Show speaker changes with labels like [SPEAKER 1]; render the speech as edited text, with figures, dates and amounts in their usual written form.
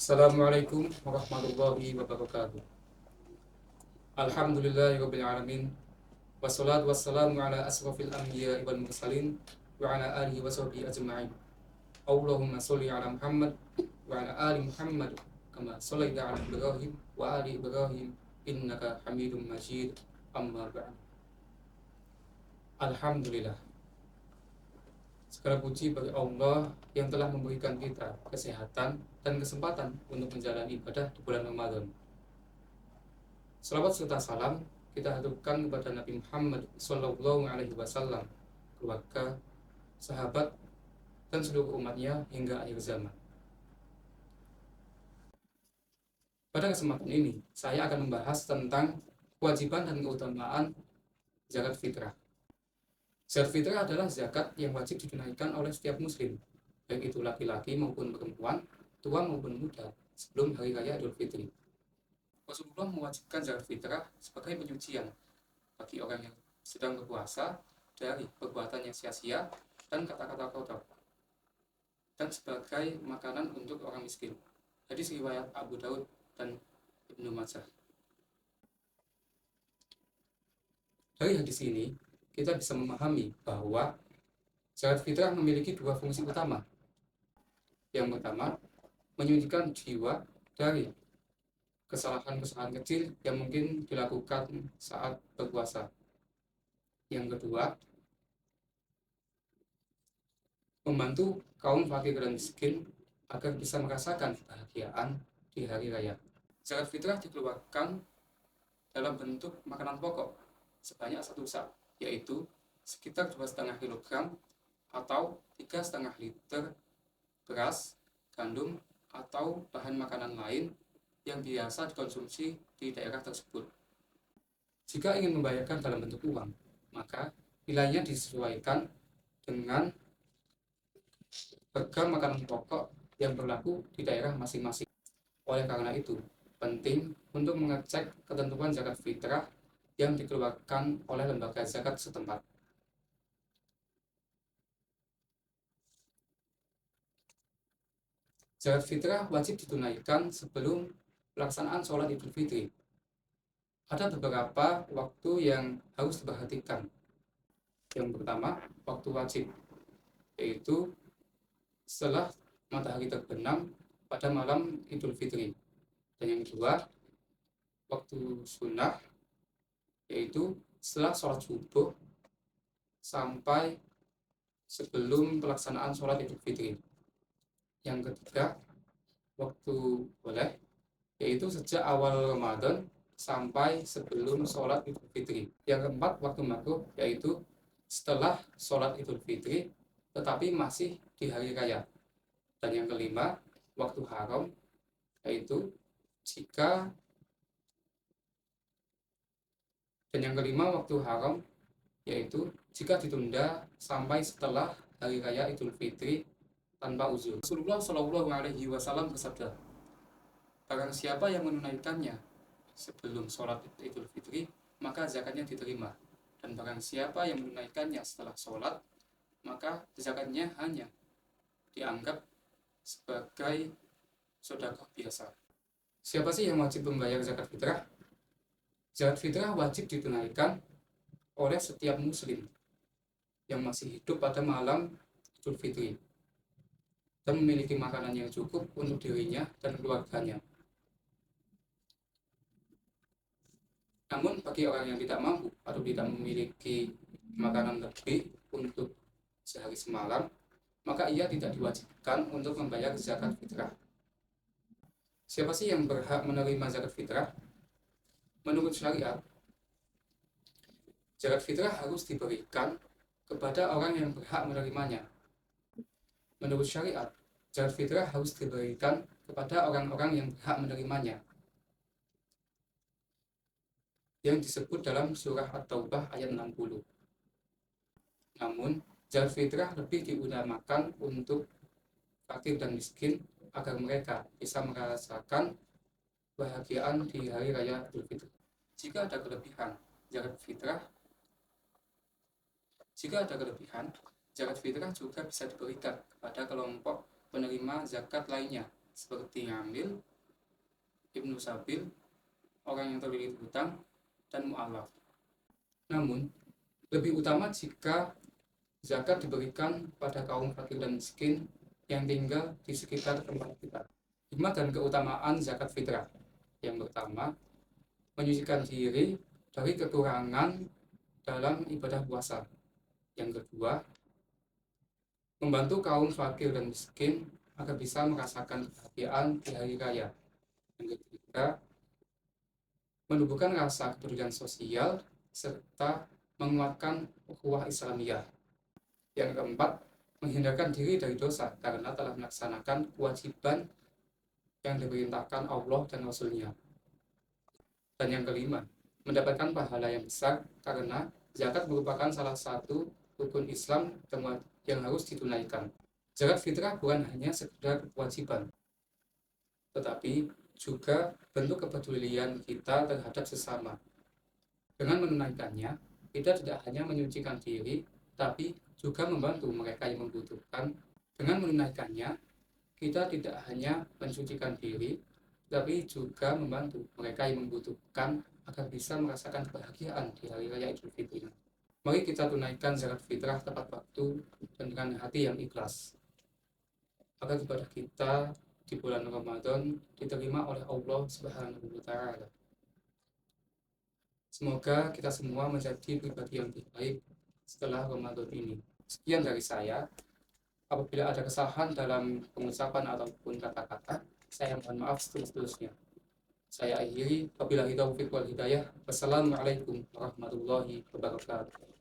[SPEAKER 1] Assalamualaikum warahmatullahi wabarakatuh. Alhamdulillahirabbil alamin. Wassalatu wassalamu ala asrofil anbiya'i wal mursalin wa ala alihi wa sahbihi ajma'in. Allahumma sholli ala Muhammad wa ala ali Muhammad kama shallaita ala Ibrahim wa ali Ibrahim innaka Hamidum Majid. Amma ba'd. Alhamdulillah. Segala puji bagi Allah yang telah memberikan kita kesehatan dan kesempatan untuk menjalani ibadah di bulan Ramadan. Salawat serta salam kita haturkan kepada Nabi Muhammad Sallallahu Alaihi Wasallam, keluarga, sahabat, dan seluruh umatnya hingga akhir zaman. Pada kesempatan ini, saya akan membahas tentang kewajiban dan keutamaan zakat fitrah. Zakat fitrah adalah zakat yang wajib ditunaikan oleh setiap muslim, baik itu laki-laki maupun perempuan, tua maupun muda, sebelum hari raya Idul Fitri. Rasulullah mewajibkan zakat fitrah sebagai penyucian bagi orang yang sedang berpuasa dari perbuatan yang sia-sia dan kata-kata kotor, dan sebagai makanan untuk orang miskin. Hadis riwayat Abu Daud dan Ibnu Majah. Dari hadis ini kita bisa memahami bahwa zakat fitrah memiliki dua fungsi utama. Yang pertama, menyucikan jiwa dari kesalahan-kesalahan kecil yang mungkin dilakukan saat berpuasa. Yang kedua, membantu kaum fakir dan miskin agar bisa merasakan kebahagiaan di hari raya. Zakat fitrah dikeluarkan dalam bentuk makanan pokok sebanyak 1 sak, yaitu sekitar 2,5 kg atau 3,5 liter beras, gandum, atau bahan makanan lain yang biasa dikonsumsi di daerah tersebut. Jika ingin membayarkan dalam bentuk uang, maka nilainya disesuaikan dengan harga makanan pokok yang berlaku di daerah masing-masing. Oleh karena itu, penting untuk mengecek ketentuan zakat fitrah yang dikeluarkan oleh lembaga zakat setempat. Zakat fitrah wajib ditunaikan sebelum pelaksanaan sholat Idul Fitri. Ada beberapa waktu yang harus diperhatikan. Yang pertama, waktu wajib, yaitu setelah matahari terbenam pada malam Idul Fitri. Dan yang kedua, waktu sunnah, yaitu setelah sholat subuh sampai sebelum pelaksanaan sholat Idul Fitri. Yang ketiga, waktu boleh, yaitu sejak awal Ramadan sampai sebelum sholat Idul Fitri. Yang keempat, waktu makruh, yaitu setelah sholat Idul Fitri tetapi masih di hari raya. Dan yang kelima, waktu haram, yaitu jika waktu haram, yaitu jika ditunda sampai setelah hari raya Idul Fitri tanpa uzur. Rasulullah Shallallahu Alaihi Wasallam bersabda, barang siapa yang menunaikannya sebelum sholat Idul Fitri, maka zakatnya diterima. Dan barang siapa yang menunaikannya setelah sholat, maka zakatnya hanya dianggap sebagai sedekah biasa. Siapa sih yang wajib membayar zakat fitrah? Zakat fitrah wajib ditunaikan oleh setiap muslim yang masih hidup pada malam Idul Fitri dan memiliki makanan yang cukup untuk dirinya dan keluarganya. Namun bagi orang yang tidak mampu atau tidak memiliki makanan lebih untuk sehari semalam, maka ia tidak diwajibkan untuk membayar zakat fitrah. Siapa sih yang berhak menerima zakat fitrah? Menurut syariat, zakat fitrah harus diberikan kepada orang yang berhak menerimanya. Menurut syariat, zakat fitrah harus diberikan kepada orang-orang yang berhak menerimanya, yang disebut dalam surah At-Taubah ayat 60. Namun, zakat fitrah lebih diutamakan untuk fakir dan miskin agar mereka bisa merasakan kebahagiaan di hari raya Idul Fitri. Jika ada kelebihan zakat fitrah juga bisa diberikan kepada kelompok penerima zakat lainnya seperti ngamil, ibnu sabil, orang yang terlilit hutang, dan mu'alaf. Namun, lebih utama jika zakat diberikan pada kaum fakir dan miskin yang tinggal di sekitar tempat kita. Hikmah dan keutamaan zakat fitrah. Yang pertama, menyucikan diri dari kekurangan dalam ibadah puasa. Yang kedua, membantu kaum fakir dan miskin agar bisa merasakan kebahagiaan di hari raya. Yang ketiga, menumbuhkan rasa kepedulian sosial serta menguatkan ukhuwah Islamiyah. Yang keempat, menghindarkan diri dari dosa karena telah melaksanakan kewajiban yang diperintahkan Allah dan Rasul-Nya. Dan yang kelima, mendapatkan pahala yang besar karena zakat merupakan salah satu rukun Islam yang harus ditunaikan. Zakat fitrah bukan hanya sekedar kewajiban, tetapi juga bentuk kepedulian kita terhadap sesama. Dengan menunaikannya, kita tidak hanya menyucikan diri, tapi juga membantu mereka yang membutuhkan. Dengan menunaikannya, kita tidak hanya mensucikan diri, tapi juga membantu mereka yang membutuhkan agar bisa merasakan kebahagiaan di hari raya Idul Fitri. Mari kita tunaikan zakat fitrah tepat waktu dan dengan hati yang ikhlas, agar ibadah kita di bulan Ramadan diterima oleh Allah Subhanahu wa Ta'ala. Semoga kita semua menjadi pribadi yang baik setelah Ramadan ini. Sekian dari saya. Apabila ada kesalahan dalam pengucapan ataupun kata-kata, saya mohon maaf seterus-terusnya. Saya akhiri, wabillahi taufiq wal hidayah. Wassalamualaikum warahmatullahi wabarakatuh.